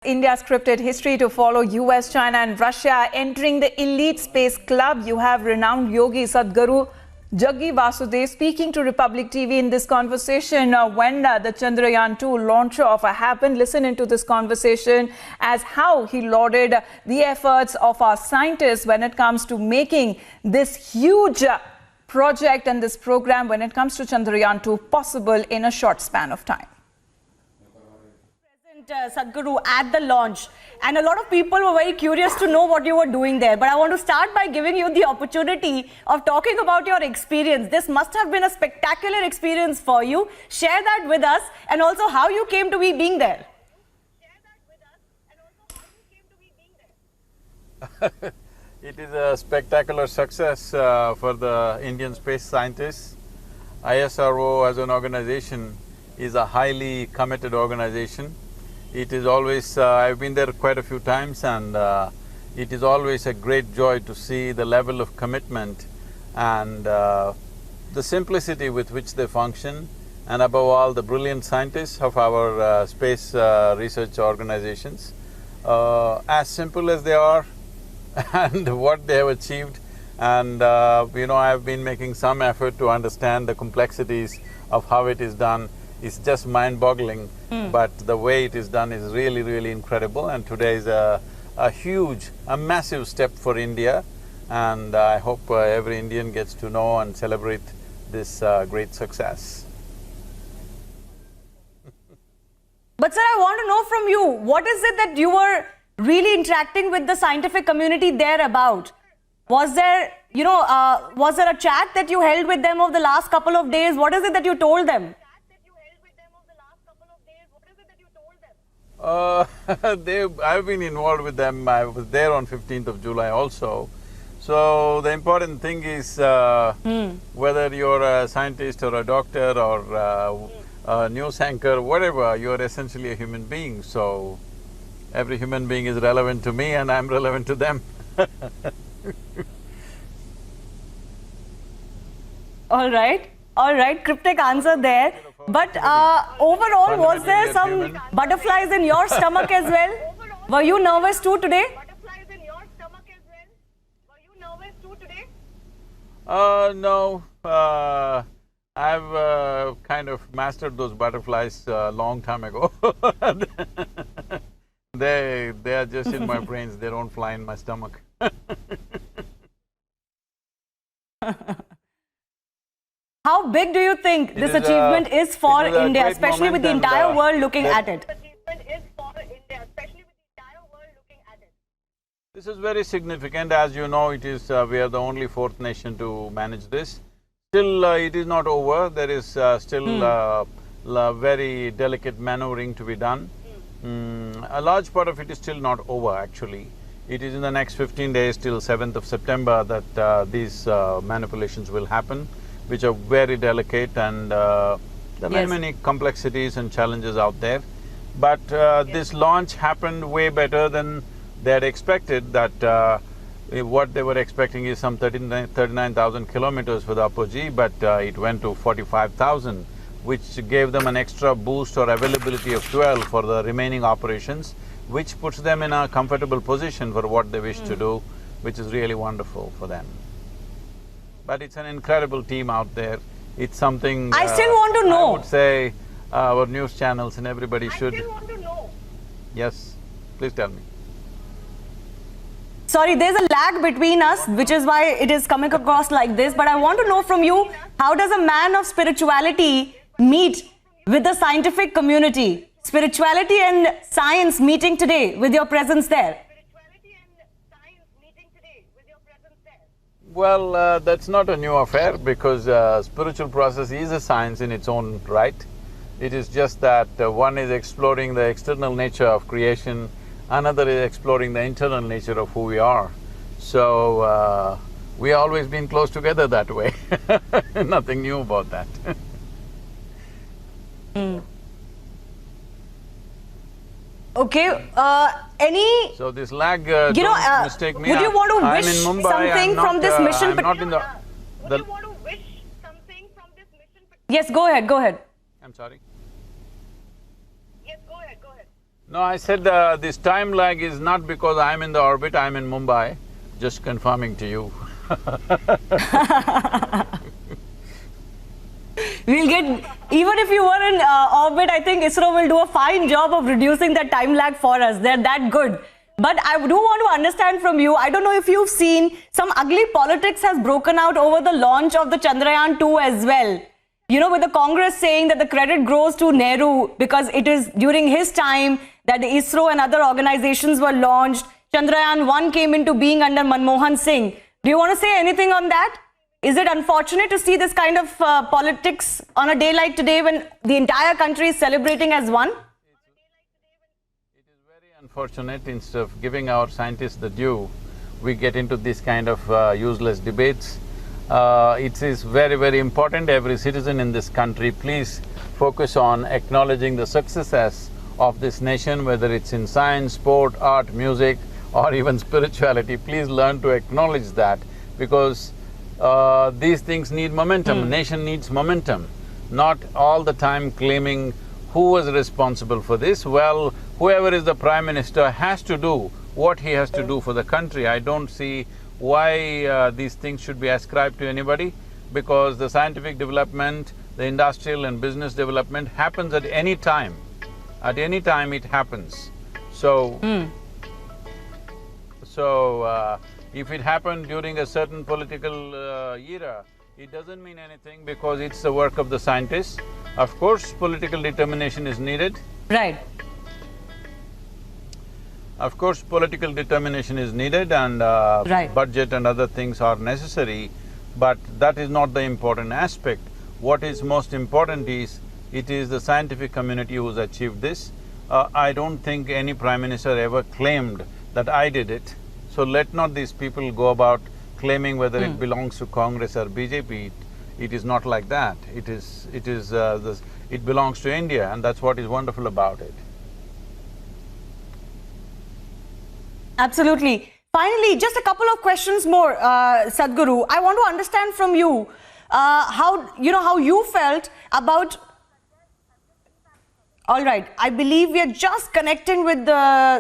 India's scripted history to follow US, China and Russia entering the elite space club. You have renowned Yogi, Sadhguru, Jaggi Vasudev speaking to Republic TV in this conversation when the Chandrayaan 2 launch off happened. Listen into this conversation as how he lauded the efforts of our scientists when it comes to making this huge project and this program when it comes to Chandrayaan 2 possible in a short span of time. Sadhguru at the launch, and a lot of people were very curious to know what you were doing there, but I want to start by giving you the opportunity of talking about your experience. This must have been a spectacular experience for you. Share that with us, and also how you came to be being there. It is a spectacular success for the Indian space scientists. ISRO as an organization is a highly committed organization. It is always… I've been there quite a few times, and it is always a great joy to see the level of commitment and the simplicity with which they function, and above all, the brilliant scientists of our space research organizations. As simple as they are and what they have achieved, and I've been making some effort to understand the complexities of how it is done. It's just mind-boggling, but the way it is done is really, really incredible, and today is a massive step for India, and I hope every Indian gets to know and celebrate this great success. But sir, I want to know from you, what is it that you were really interacting with the scientific community there about? Was there, was there a chat that you held with them over the last couple of days? What is it that you told them? I've been involved with them. I was there on 15th of July also. So the important thing is whether you're a scientist or a doctor or a news anchor, whatever, you're essentially a human being. So every human being is relevant to me and I'm relevant to them. All right, cryptic answer there. But overall, was there some butterflies in your stomach as well? Were you nervous too today? No. I've kind of mastered those butterflies a long time ago. They are just in my brains, they don't fly in my stomach. How big do you think this achievement is for India, especially with the entire world looking at it? This is very significant. As you know, it is… we are the only fourth nation to manage this. Still, it is not over. There is still very delicate maneuvering to be done. A large part of it is still not over, actually. It is in the next 15 days till 7th of September that these manipulations will happen, which are very delicate, and there are many complexities and challenges out there. But this launch happened way better than they had expected. That what they were expecting is some 39,000 kilometers for the apogee, but it went to 45,000, which gave them an extra boost or availability of 12 for the remaining operations, which puts them in a comfortable position for what they wish to do, which is really wonderful for them. But it's an incredible team out there. It's something… I still want to know. I would say our news channels and everybody should… I still want to know. Yes, please tell me. Sorry, there's a lag between us, which is why it is coming across like this, but I want to know from you, how does a man of spirituality meet with the scientific community? Spirituality and science meeting today with your presence there. Well, that's not a new affair, because spiritual process is a science in its own right. It is just that one is exploring the external nature of creation, another is exploring the internal nature of who we are. So, we always been close together that way. Nothing new about that. Okay, So this lag… don't mistake me. Would you want to wish I'm in Mumbai, something from this mission? I'm not in the… Would you want to wish something from this mission? Yes, go ahead, go ahead. I'm sorry? Yes, go ahead, go ahead. No, I said this time lag is not because I'm in the orbit, I'm in Mumbai, just confirming to you. We'll get… even if you were in orbit, I think ISRO will do a fine job of reducing the time lag for us. They're that good. But I do want to understand from you, I don't know if you've seen, some ugly politics has broken out over the launch of the Chandrayaan 2 as well. You know, with the Congress saying that the credit goes to Nehru because it is during his time that the ISRO and other organizations were launched. Chandrayaan 1 came into being under Manmohan Singh. Do you want to say anything on that? Is it unfortunate to see this kind of politics on a day like today when the entire country is celebrating as one? It is very unfortunate. Instead of giving our scientists the due, we get into this kind of useless debates. It is very, very important. Every citizen in this country, please focus on acknowledging the successes of this nation, whether it's in science, sport, art, music, or even spirituality. Please learn to acknowledge that, because these things need momentum. Nation needs momentum, not all the time claiming who was responsible for this. Well, whoever is the Prime Minister has to do what he has to do for the country. I don't see why these things should be ascribed to anybody, because the scientific development, the industrial and business development happens at any time. At any time it happens. So, if it happened during a certain political era, it doesn't mean anything because it's the work of the scientists. Of course, political determination is needed. Right. Of course, political determination is needed and budget and other things are necessary, but that is not the important aspect. What is most important is, it is the scientific community who's achieved this. I don't think any Prime Minister ever claimed that I did it. So let not these people go about claiming whether it belongs to Congress or BJP. It is not like that. It belongs to India, and that's what is wonderful about it. Absolutely. Finally, just a couple of questions more, Sadhguru. I want to understand from you how you felt about… All right, I believe we are just connecting with the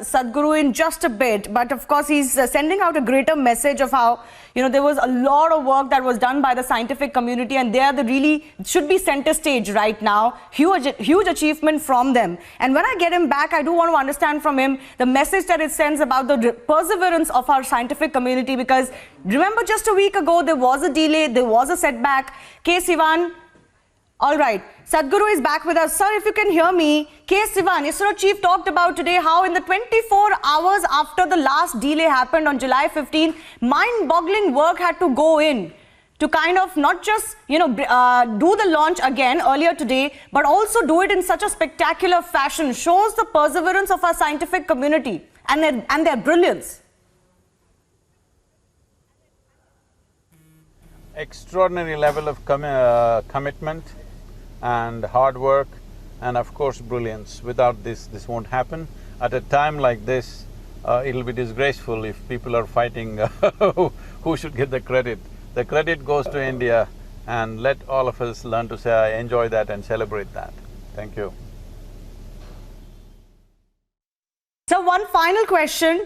Sadhguru in just a bit, but of course he's sending out a greater message of how, there was a lot of work that was done by the scientific community, and they are the really, should be center stage right now. Huge achievement from them. And when I get him back, I do want to understand from him the message that it sends about the perseverance of our scientific community, because remember just a week ago, there was a delay, there was a setback. K. Sivan… All right, Sadhguru is back with us. Sir, if you can hear me, K. Sivan, ISRO chief, talked about today how in the 24 hours after the last delay happened on July 15, mind-boggling work had to go in to kind of not just, do the launch again earlier today, but also do it in such a spectacular fashion. Shows the perseverance of our scientific community and their brilliance. Extraordinary level of commitment and hard work, and of course brilliance. Without this won't happen. At a time like this, it'll be disgraceful if people are fighting who should get the credit. The credit goes to India, and let all of us learn to say, enjoy that and celebrate that. Thank you. So one final question.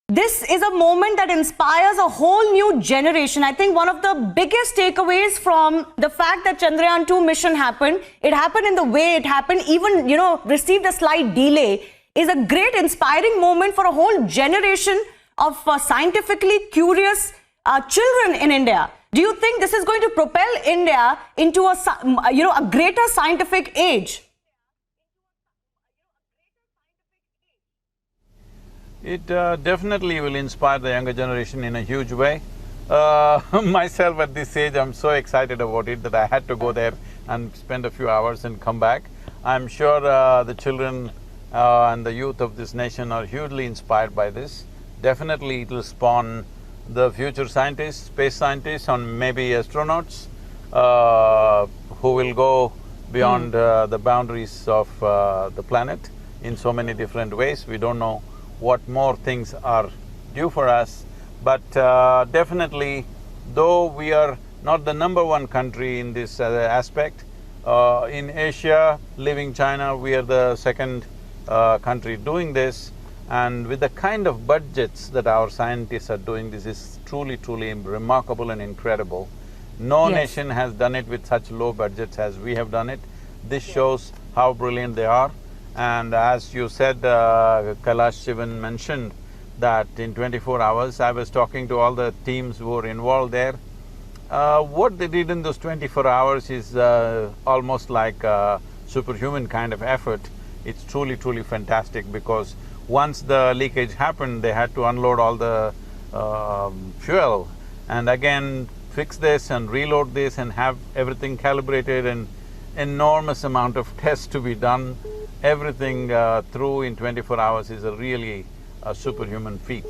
This is a moment that inspires a whole new generation. I think one of the biggest takeaways from the fact that Chandrayaan 2 mission happened, it happened in the way it happened, even, received a slight delay, is a great inspiring moment for a whole generation of scientifically curious children in India. Do you think this is going to propel India into a greater scientific age? It definitely will inspire the younger generation in a huge way. Myself at this age, I'm so excited about it that I had to go there and spend a few hours and come back. I'm sure the children and the youth of this nation are hugely inspired by this. Definitely it will spawn the future scientists, space scientists, and maybe astronauts who will go beyond the boundaries of the planet in so many different ways. We don't know what more things are due for us, but definitely, though we are not the #1 country in this aspect, in Asia, leaving China, we are the second country doing this. And with the kind of budgets that our scientists are doing, this is truly, truly remarkable and incredible. No Yes. nation has done it with such low budgets as we have done it. This shows how brilliant they are. And as you said, Kailash Shivan mentioned that in 24 hours, I was talking to all the teams who were involved there. What they did in those 24 hours is almost like a superhuman kind of effort. It's truly, truly fantastic because once the leakage happened, they had to unload all the fuel and again fix this and reload this and have everything calibrated and enormous amount of tests to be done. Everything through in 24 hours is a really superhuman feat.